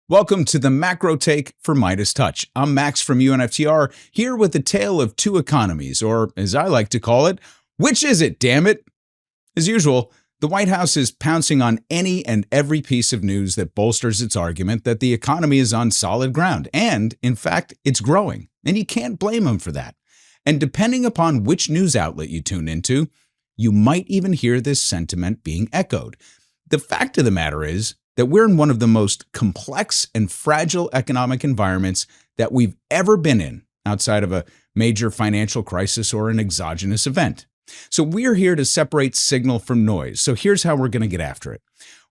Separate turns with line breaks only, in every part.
Welcome to the macro take for MeidasTouch. I'm Max from UNFTR, here with a tale of two economies, or as I like to call it, which is it, damn it? As usual, the White House is pouncing on any and every piece of news that bolsters its argument that the economy is on solid ground, and, in fact, it's growing, and you can't blame them for that. And depending upon which news outlet you tune into, you might even hear this sentiment being echoed. The fact of the matter is that we're in one of the most complex and fragile economic environments that we've ever been in, outside of a major financial crisis or an exogenous event. So we're here to separate signal from noise. So here's how we're going to get after it.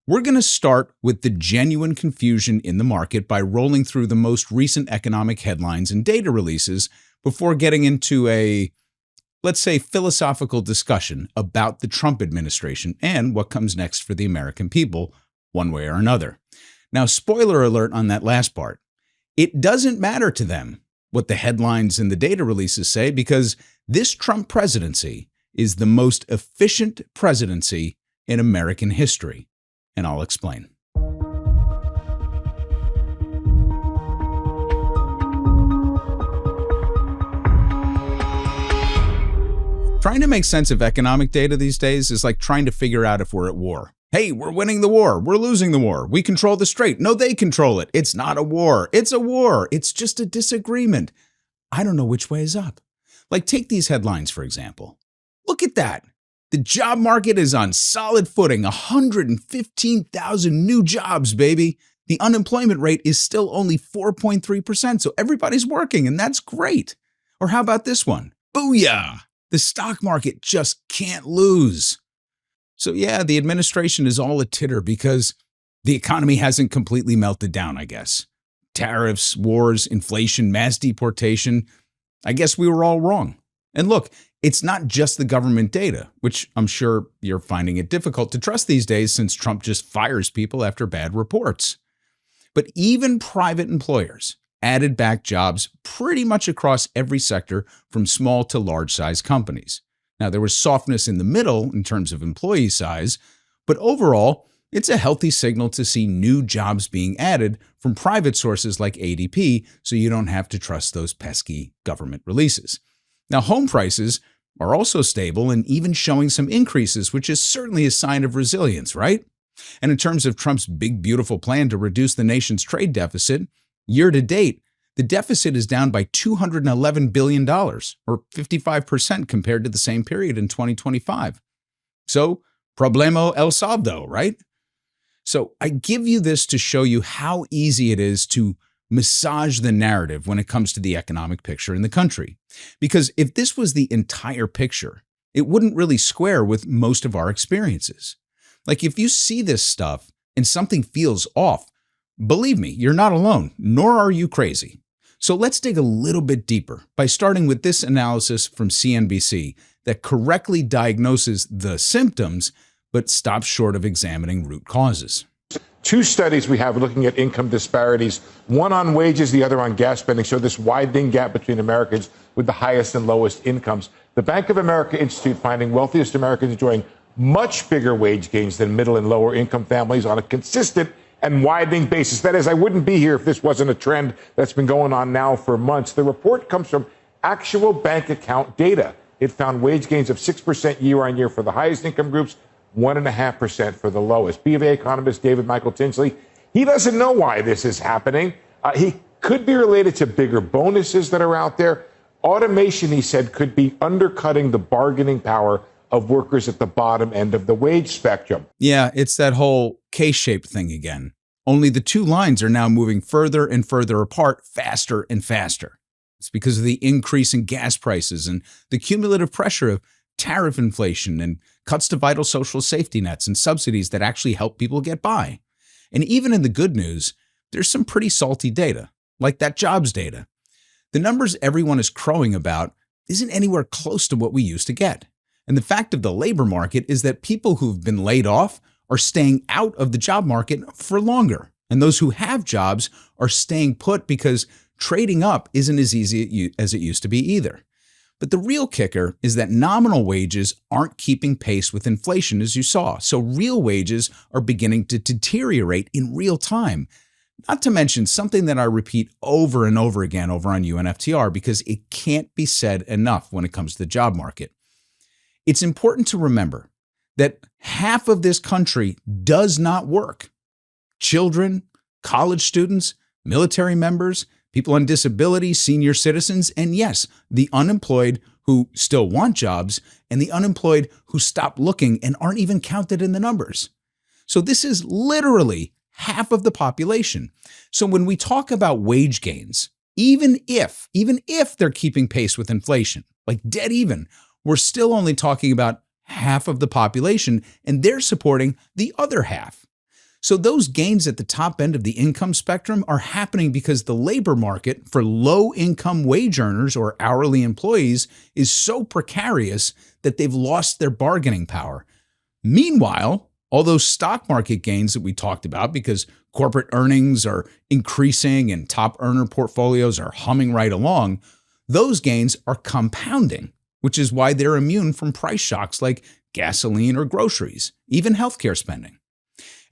We're going to start with the genuine confusion in the market by rolling through the most recent economic headlines and data releases before getting into a, let's say, philosophical discussion about the Trump administration and what comes next for the American people, one way or another. Now, spoiler alert on that last part. It doesn't matter to them what the headlines and the data releases say, because this Trump presidency is the most efficient presidency in American history. And I'll explain. Trying to make sense of economic data these days is like trying to figure out if we're at war. Hey, we're winning the war. We're losing the war. We control the strait. No, they control it. It's not a war. It's a war. It's just a disagreement. I don't know which way is up. Like, take these headlines, for example. Look at that. The job market is on solid footing. 115,000 new jobs, baby. The unemployment rate is still only 4.3%, so everybody's working, and that's great. Or how about this one? Booyah! The stock market just can't lose. So yeah, the administration is all a titter because the economy hasn't completely melted down, I guess. Tariffs, wars, inflation, mass deportation. I guess we were all wrong. And look, it's not just the government data, which I'm sure you're finding it difficult to trust these days since Trump just fires people after bad reports. But even private employers added back jobs pretty much across every sector, from small to large-size companies. Now, there was softness in the middle in terms of employee size, but overall, it's a healthy signal to see new jobs being added from private sources like ADP, so you don't have to trust those pesky government releases. Now, home prices are also stable and even showing some increases, which is certainly a sign of resilience, right? And in terms of Trump's big, beautiful plan to reduce the nation's trade deficit, year to date, the deficit is down by $211 billion, or 55% compared to the same period in 2025. So, problemo el saldo, right? So I give you this to show you how easy it is to massage the narrative when it comes to the economic picture in the country. Because if this was the entire picture, it wouldn't really square with most of our experiences. Like, if you see this stuff and something feels off, believe me, you're not alone, nor are you crazy. So let's dig a little bit deeper by starting with this analysis from CNBC that correctly diagnoses the symptoms, but stops short of examining root causes.
Two studies we have looking at income disparities, one on wages, the other on gas spending, show this widening gap between Americans with the highest and lowest incomes. The Bank of America Institute finding wealthiest Americans enjoying much bigger wage gains than middle and lower income families on a consistent and widening basis. That is, I wouldn't be here if this wasn't a trend that's been going on now for months. The report comes from actual bank account data. It found wage gains of 6% year on year for the highest income groups, 1.5% for the lowest. B of A economist David Michael Tinsley, he doesn't know why this is happening. He could be related to bigger bonuses that are out there. Automation, he said, could be undercutting the bargaining power of workers at the bottom end of the wage spectrum.
Yeah, it's that whole K-shaped thing again. Only the two lines are now moving further and further apart, faster and faster. It's because of the increase in gas prices and the cumulative pressure of tariff inflation and cuts to vital social safety nets and subsidies that actually help people get by. And even in the good news, there's some pretty salty data, like that jobs data. The numbers everyone is crowing about isn't anywhere close to what we used to get. And the fact of the labor market is that people who've been laid off are staying out of the job market for longer. And those who have jobs are staying put because trading up isn't as easy as it used to be either. But the real kicker is that nominal wages aren't keeping pace with inflation, as you saw. So real wages are beginning to deteriorate in real time. Not to mention something that I repeat over and over again over on UNFTR because it can't be said enough when it comes to the job market. It's important to remember that half of this country does not work. Children, college students, military members, people on disability, senior citizens, and yes, the unemployed who still want jobs, and the unemployed who stopped looking and aren't even counted in the numbers. So this is literally half of the population. So when we talk about wage gains, even if they're keeping pace with inflation, like dead even, we're still only talking about half of the population, and they're supporting the other half. So those gains at the top end of the income spectrum are happening because the labor market for low-income wage earners or hourly employees is so precarious that they've lost their bargaining power. Meanwhile, all those stock market gains that we talked about because corporate earnings are increasing and top earner portfolios are humming right along, those gains are compounding, which is why they're immune from price shocks like gasoline or groceries, even healthcare spending.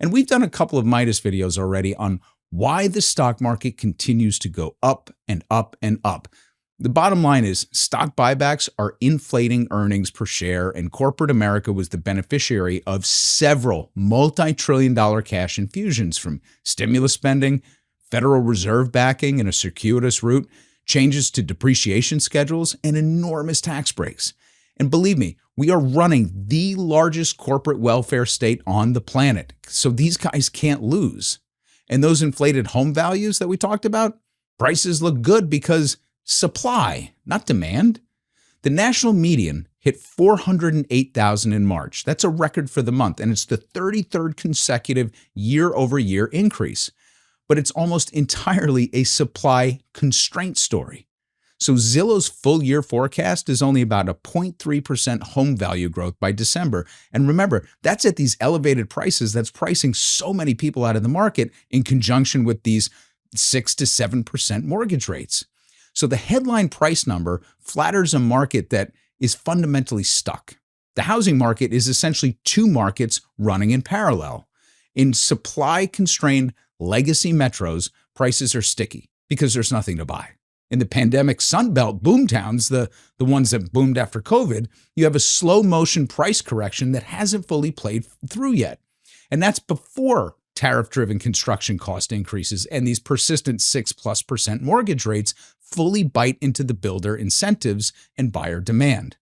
And we've done a couple of Meidas videos already on why the stock market continues to go up and up and up. The bottom line is stock buybacks are inflating earnings per share, and corporate America was the beneficiary of several multi-trillion-dollar cash infusions from stimulus spending, Federal Reserve backing in a circuitous route, changes to depreciation schedules, and enormous tax breaks. And believe me, we are running the largest corporate welfare state on the planet, so these guys can't lose. And those inflated home values that we talked about, prices look good because supply, not demand. The national median hit 408,000 in March. That's a record for the month, and it's the 33rd consecutive year-over-year increase. But it's almost entirely a supply constraint story. So Zillow's full-year forecast is only about a 0.3% home value growth by December. And remember, that's at these elevated prices that's pricing so many people out of the market in conjunction with these 6 to 7% mortgage rates. So the headline price number flatters a market that is fundamentally stuck. The housing market is essentially two markets running in parallel. In supply-constrained legacy metros, prices are sticky because there's nothing to buy. In the pandemic Sunbelt boomtowns, the ones that boomed after COVID, you have a slow-motion price correction that hasn't fully played through yet. And that's before tariff-driven construction cost increases and these persistent 6+% mortgage rates fully bite into the builder incentives and buyer demand.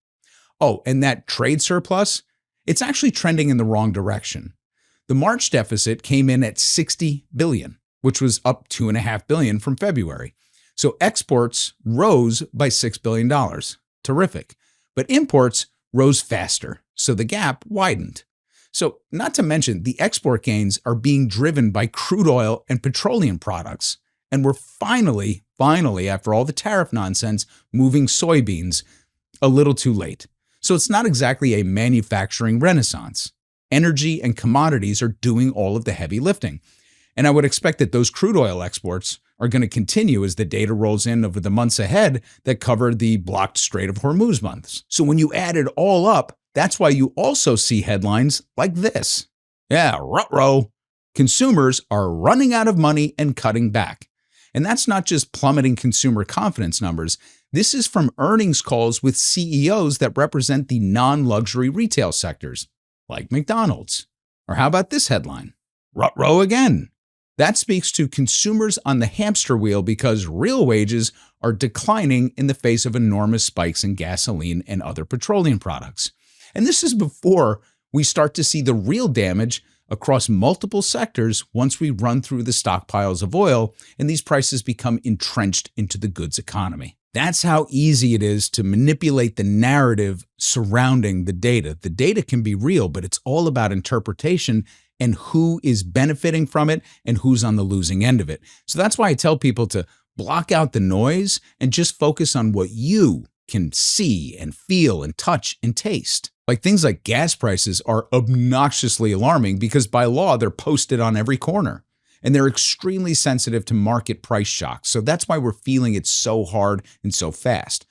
Oh, and that trade surplus, it's actually trending in the wrong direction. The March deficit came in at $60 billion, which was up $2.5 billion from February. So exports rose by $6 billion. Terrific. But imports rose faster, so the gap widened. So not to mention, the export gains are being driven by crude oil and petroleum products. And we're finally, after all the tariff nonsense, moving soybeans a little too late. So it's not exactly a manufacturing renaissance. Energy and commodities are doing all of the heavy lifting. And I would expect that those crude oil exports are going to continue as the data rolls in over the months ahead that cover the blocked Strait of Hormuz months. So when you add it all up, that's why you also see headlines like this. Yeah, ruh-roh. Consumers are running out of money and cutting back. And that's not just plummeting consumer confidence numbers. This is from earnings calls with CEOs that represent the non-luxury retail sectors, like McDonald's. Or how about this headline? Ruh-roh again. That speaks to consumers on the hamster wheel because real wages are declining in the face of enormous spikes in gasoline and other petroleum products. And this is before we start to see the real damage across multiple sectors once we run through the stockpiles of oil and these prices become entrenched into the goods economy. That's how easy it is to manipulate the narrative surrounding the data. The data can be real, but it's all about interpretation and who is benefiting from it and who's on the losing end of it. So that's why I tell people to block out the noise and just focus on what you can see and feel and touch and taste. Like things like gas prices are obnoxiously alarming because by law, they're posted on every corner. And they're extremely sensitive to market price shocks. So that's why we're feeling it so hard and so fast.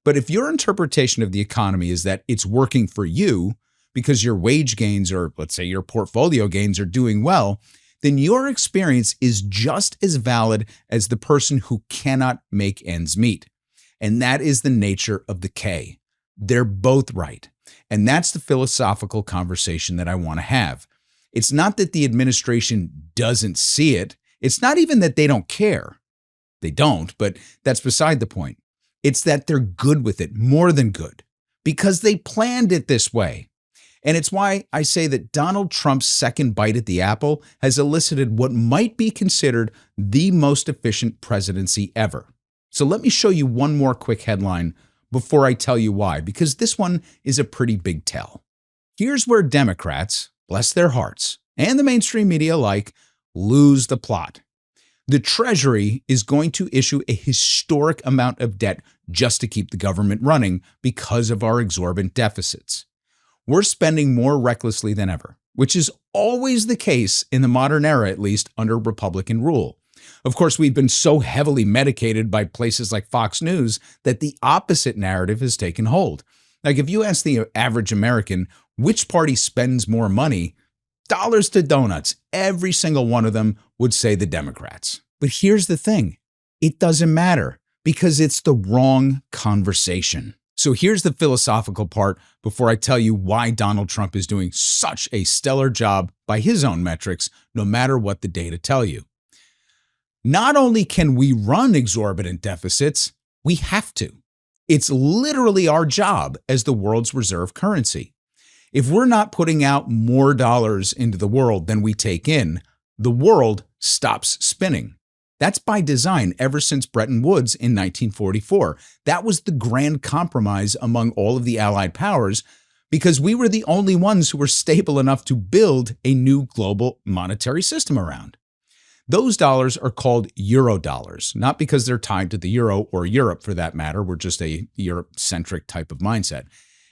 But if your interpretation of the economy is that it's working for you because your wage gains or let's say your portfolio gains are doing well, then your experience is just as valid as the person who cannot make ends meet. And that is the nature of the K. They're both right. And that's the philosophical conversation that I want to have. It's not that the administration doesn't see it. It's not even that they don't care. They don't, but that's beside the point. It's that they're good with it, more than good, because they planned it this way. And it's why I say that Donald Trump's second bite at the apple has elicited what might be considered the most efficient presidency ever. So let me show you one more quick headline before I tell you why, because this one is a pretty big tell. Here's where Democrats, bless their hearts, and the mainstream media alike, lose the plot. The Treasury is going to issue a historic amount of debt just to keep the government running because of our exorbitant deficits. We're spending more recklessly than ever, which is always the case in the modern era, at least under Republican rule. Of course, we've been so heavily medicated by places like Fox News that the opposite narrative has taken hold. Like if you ask the average American which party spends more money, dollars to donuts, every single one of them would say the Democrats. But here's the thing, it doesn't matter because it's the wrong conversation. So here's the philosophical part before I tell you why Donald Trump is doing such a stellar job by his own metrics, no matter what the data tell you. Not only can we run exorbitant deficits, we have to. It's literally our job as the world's reserve currency. If we're not putting out more dollars into the world than we take in, the world stops spinning. That's by design ever since Bretton Woods in 1944. That was the grand compromise among all of the Allied powers because we were the only ones who were stable enough to build a new global monetary system around. Those dollars are called euro dollars, not because they're tied to the euro or Europe for that matter. We're just a Europe-centric type of mindset.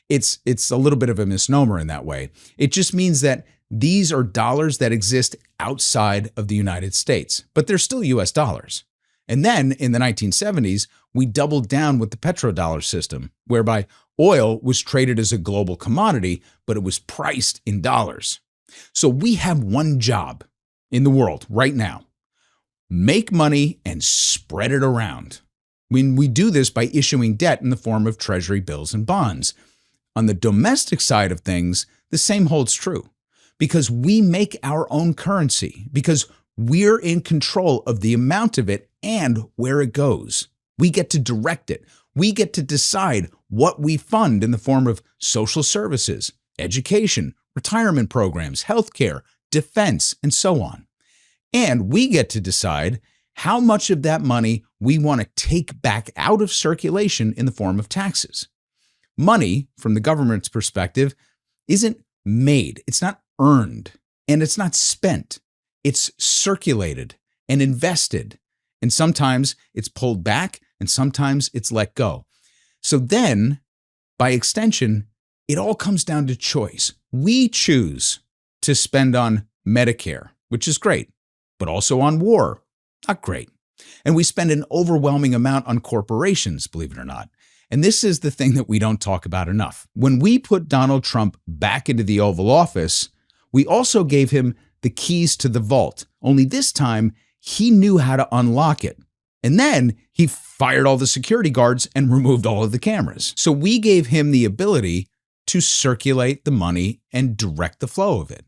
It's a little bit of a misnomer in that way. It just means that these are dollars that exist outside of the United States, but they're still US dollars. And then in the 1970s, we doubled down with the petrodollar system, whereby oil was traded as a global commodity, but it was priced in dollars. So we have one job in the world right now: make money and spread it around. When we do this by issuing debt in the form of treasury bills and bonds. On the domestic side of things, the same holds true because we make our own currency, because we're in control of the amount of it and where it goes. We get to direct it. We get to decide what we fund in the form of social services, education, retirement programs, healthcare, defense, and so on. And we get to decide how much of that money we want to take back out of circulation in the form of taxes. Money, from the government's perspective, isn't made, it's not earned, and it's not spent. It's circulated and invested, and sometimes it's pulled back, and sometimes it's let go. So then, by extension, it all comes down to choice. We choose to spend on Medicare, which is great, but also on war, not great. And we spend an overwhelming amount on corporations, believe it or not. And this is the thing that we don't talk about enough. When we put Donald Trump back into the Oval Office, we also gave him the keys to the vault, only this time he knew how to unlock it. And then he fired all the security guards and removed all of the cameras. So we gave him the ability to circulate the money and direct the flow of it.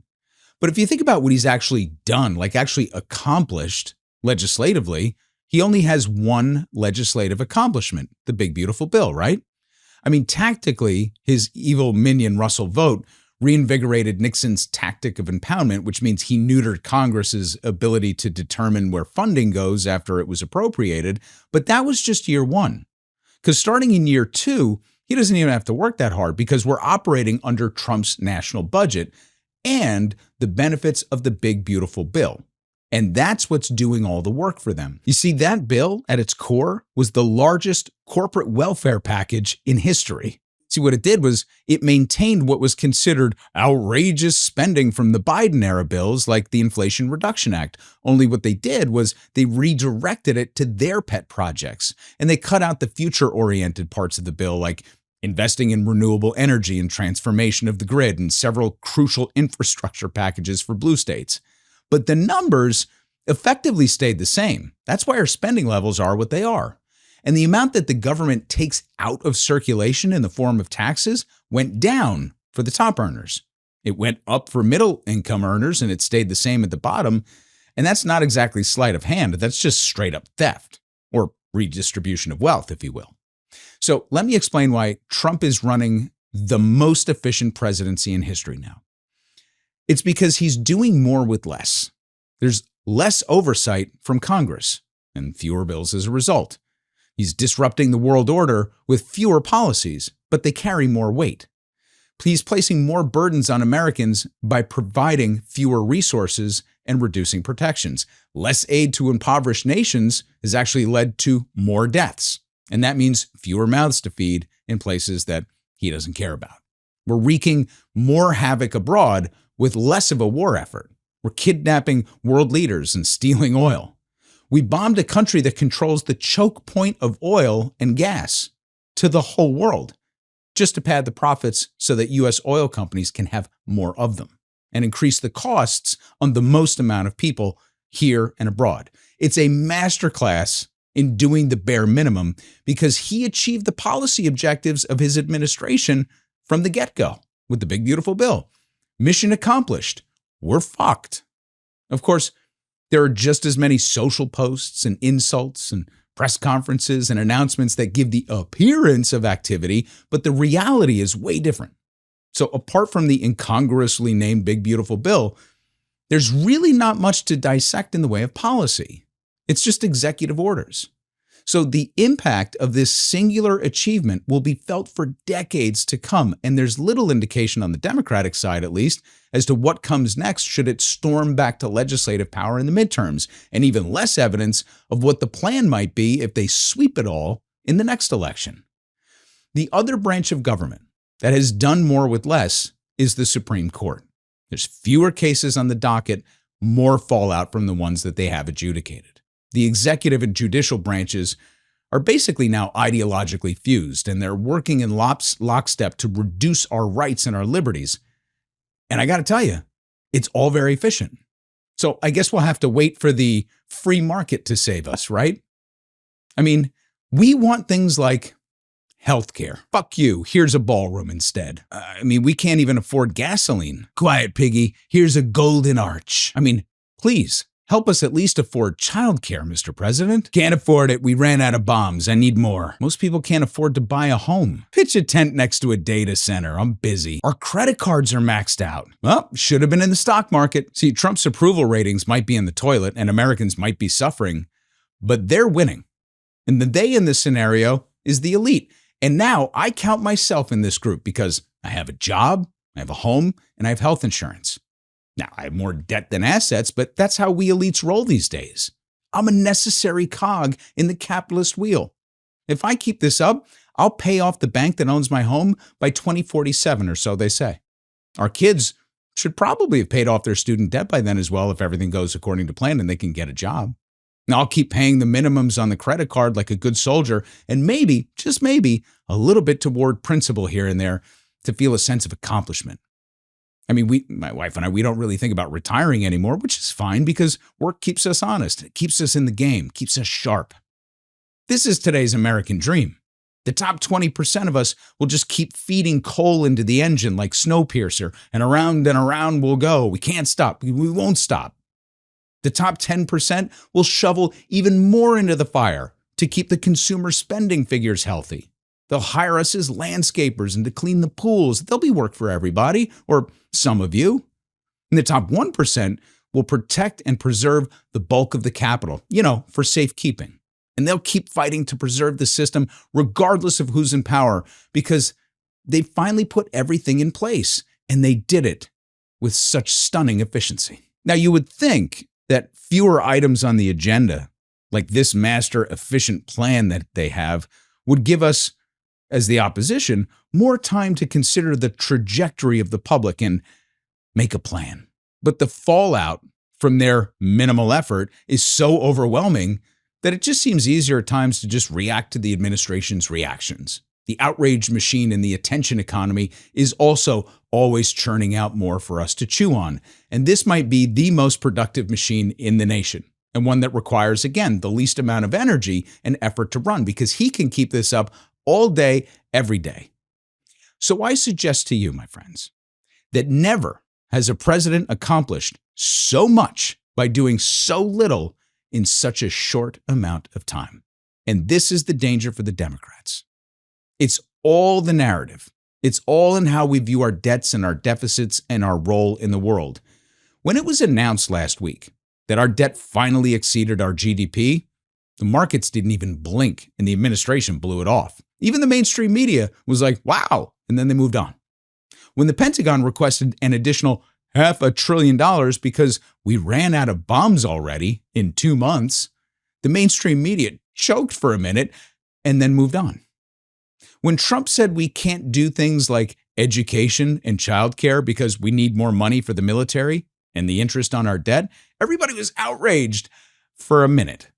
But if you think about what he's actually done, like actually accomplished legislatively, he only has one legislative accomplishment, the big beautiful bill, right? I mean, tactically, his evil minion Russell Vogt reinvigorated Nixon's tactic of impoundment, which means he neutered Congress's ability to determine where funding goes after it was appropriated. But that was just year one. Because starting in year two, he doesn't even have to work that hard because we're operating under Trump's national budget and the benefits of the big beautiful bill. And that's what's doing all the work for them. You see, that bill at its core was the largest corporate welfare package in history. See, what it did was it maintained what was considered outrageous spending from the Biden-era bills like the Inflation Reduction Act. Only what they did was they redirected it to their pet projects. And they cut out the future-oriented parts of the bill like investing in renewable energy and transformation of the grid and several crucial infrastructure packages for blue states. but the numbers effectively stayed the same. That's why our spending levels are what they are. And the amount that the government takes out of circulation in the form of taxes went down for the top earners. It went up for middle income earners and it stayed the same at the bottom. And that's not exactly sleight of hand. That's just straight up theft or redistribution of wealth, if you will. So let me explain why Trump is running the most efficient presidency in history now. It's because he's doing more with less. There's less oversight from Congress and fewer bills as a result. He's disrupting the world order with fewer policies, but they carry more weight. He's placing more burdens on Americans by providing fewer resources and reducing protections. Less aid to impoverished nations has actually led to more deaths. And that means fewer mouths to feed in places that he doesn't care about. We're wreaking more havoc abroad with less of a war effort. We're kidnapping world leaders and stealing oil. We bombed a country that controls the choke point of oil and gas to the whole world, just to pad the profits so that U.S. oil companies can have more of them and increase the costs on the most amount of people here and abroad. It's a masterclass in doing the bare minimum because he achieved the policy objectives of his administration from the get-go with the big, beautiful bill. Mission accomplished. We're fucked. Of course, there are just as many social posts and insults and press conferences and announcements that give the appearance of activity, but the reality is way different. So apart from the incongruously named Big Beautiful Bill, there's really not much to dissect in the way of policy. It's just executive orders. So the impact of this singular achievement will be felt for decades to come, and there's little indication on the Democratic side, at least, as to what comes next should it storm back to legislative power in the midterms, and even less evidence of what the plan might be if they sweep it all in the next election. The other branch of government that has done more with less is the Supreme Court. There's fewer cases on the docket, more fallout from the ones that they have adjudicated. The executive and judicial branches are basically now ideologically fused, and they're working in lockstep to reduce our rights and our liberties. And I got to tell you, it's all very efficient. So I guess we'll have to wait for the free market to save us, right? I mean, we want things like healthcare. Fuck you. Here's a ballroom instead. We can't even afford gasoline. Quiet, piggy. Here's a golden arch. Please. Help us at least afford childcare, Mr. President. Can't afford it. We ran out of bombs. I need more. Most people can't afford to buy a home. Pitch a tent next to a data center. I'm busy. Our credit cards are maxed out. Well, should have been in the stock market. See, Trump's approval ratings might be in the toilet and Americans might be suffering, but they're winning. And the they in this scenario is the elite. And now I count myself in this group because I have a job, I have a home, and I have health insurance. Now, I have more debt than assets, but that's how we elites roll these days. I'm a necessary cog in the capitalist wheel. If I keep this up, I'll pay off the bank that owns my home by 2047 or so, they say. Our kids should probably have paid off their student debt by then as well if everything goes according to plan and they can get a job. Now, I'll keep paying the minimums on the credit card like a good soldier and maybe, just maybe, a little bit toward principal here and there to feel a sense of accomplishment. My wife and I, we don't really think about retiring anymore, which is fine because work keeps us honest. It keeps us in the game, keeps us sharp. This is today's American dream. The top 20% of us will just keep feeding coal into the engine like Snowpiercer, and around we'll go. We can't stop. We won't stop. The top 10% will shovel even more into the fire to keep the consumer spending figures healthy. They'll hire us as landscapers and to clean the pools. There'll be work for everybody, or some of you. And the top 1% will protect and preserve the bulk of the capital, for safekeeping. And they'll keep fighting to preserve the system regardless of who's in power because they finally put everything in place, and they did it with such stunning efficiency. Now, you would think that fewer items on the agenda, like this master efficient plan that they have, would give us, as the opposition, more time to consider the trajectory of the public and make a plan. But the fallout from their minimal effort is so overwhelming that it just seems easier at times to just react to the administration's reactions. The outrage machine in the attention economy is also always churning out more for us to chew on. And this might be the most productive machine in the nation, and one that requires, again, the least amount of energy and effort to run, because he can keep this up all day, every day. So I suggest to you, my friends, that never has a president accomplished so much by doing so little in such a short amount of time. And this is the danger for the Democrats. It's all the narrative. It's all in how we view our debts and our deficits and our role in the world. When it was announced last week that our debt finally exceeded our GDP, the markets didn't even blink and the administration blew it off. Even the mainstream media was like, wow, and then they moved on. When the Pentagon requested an additional $500 billion because we ran out of bombs already in 2 months, the mainstream media choked for a minute and then moved on. When Trump said we can't do things like education and childcare because we need more money for the military and the interest on our debt, everybody was outraged for a minute.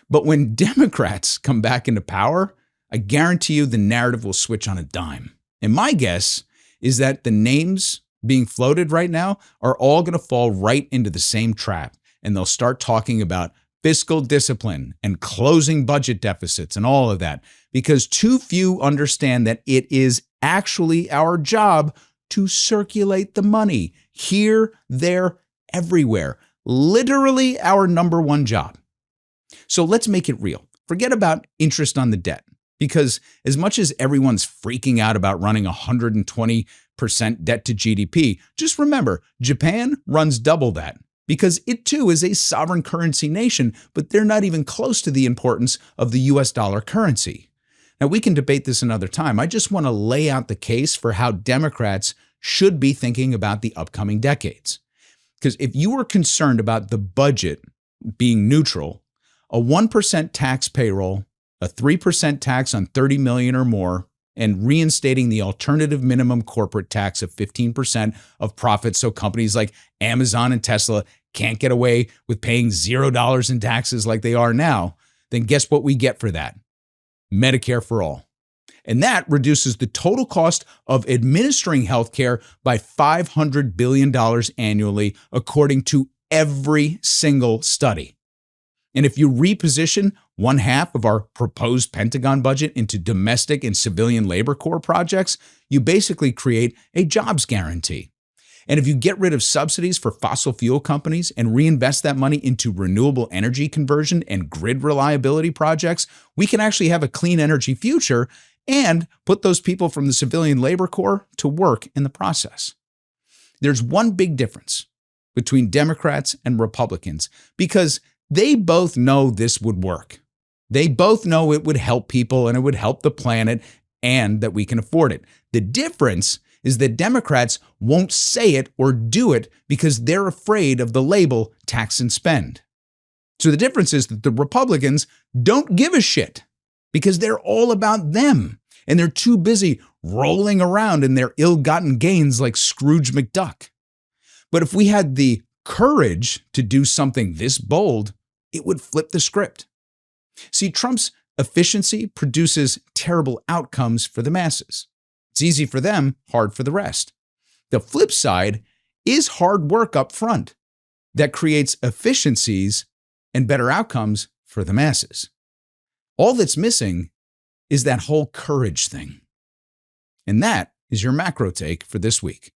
But when Democrats come back into power, I guarantee you the narrative will switch on a dime. And my guess is that the names being floated right now are all going to fall right into the same trap, and they'll start talking about fiscal discipline and closing budget deficits and all of that, because too few understand that it is actually our job to circulate the money here, there, everywhere. Literally our number one job. So let's make it real. Forget about interest on the debt, because as much as everyone's freaking out about running 120% debt to GDP, just remember, Japan runs double that, because it too is a sovereign currency nation, but they're not even close to the importance of the US dollar currency. Now, we can debate this another time. I just want to lay out the case for how Democrats should be thinking about the upcoming decades. Because if you were concerned about the budget being neutral, a 1% tax payroll, a 3% tax on 30 million or more, and reinstating the alternative minimum corporate tax of 15% of profits so companies like Amazon and Tesla can't get away with paying $0 in taxes like they are now, then guess what we get for that? Medicare for all. And that reduces the total cost of administering healthcare by $500 billion annually, according to every single study. And if you reposition 1/2 of our proposed Pentagon budget into domestic and civilian labor corps projects, you basically create a jobs guarantee. And if you get rid of subsidies for fossil fuel companies and reinvest that money into renewable energy conversion and grid reliability projects, we can actually have a clean energy future and put those people from the civilian labor corps to work in the process. There's one big difference between Democrats and Republicans, because they both know this would work. They both know it would help people and it would help the planet and that we can afford it. The difference is that Democrats won't say it or do it because they're afraid of the label tax and spend. So the difference is that the Republicans don't give a shit because they're all about them and they're too busy rolling around in their ill-gotten gains like Scrooge McDuck. But if we had the courage to do something this bold, it would flip the script. See, Trump's efficiency produces terrible outcomes for the masses. It's easy for them, hard for the rest. The flip side is hard work up front that creates efficiencies and better outcomes for the masses. All that's missing is that whole courage thing. And that is your macro take for this week.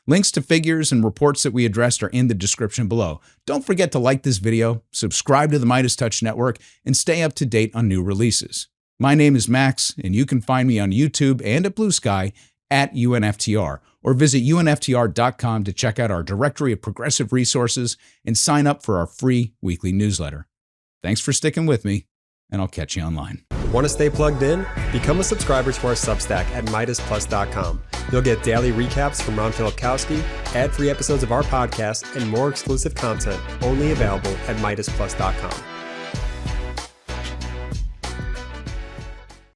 Links to figures and reports that we addressed are in the description below. Don't forget to like this video, subscribe to the MeidasTouch Network, and stay up to date on new releases. My name is Max, and you can find me on YouTube and at Blue Sky at UNFTR, or visit UNFTR.com to check out our directory of progressive resources and sign up for our free weekly newsletter. Thanks for sticking with me, and I'll catch you online.
Want to stay plugged in? Become a subscriber to our Substack at MeidasPlus.com. You'll get daily recaps from Ron Filipkowski, ad-free episodes of our podcast, and more exclusive content only available at MeidasPlus.com.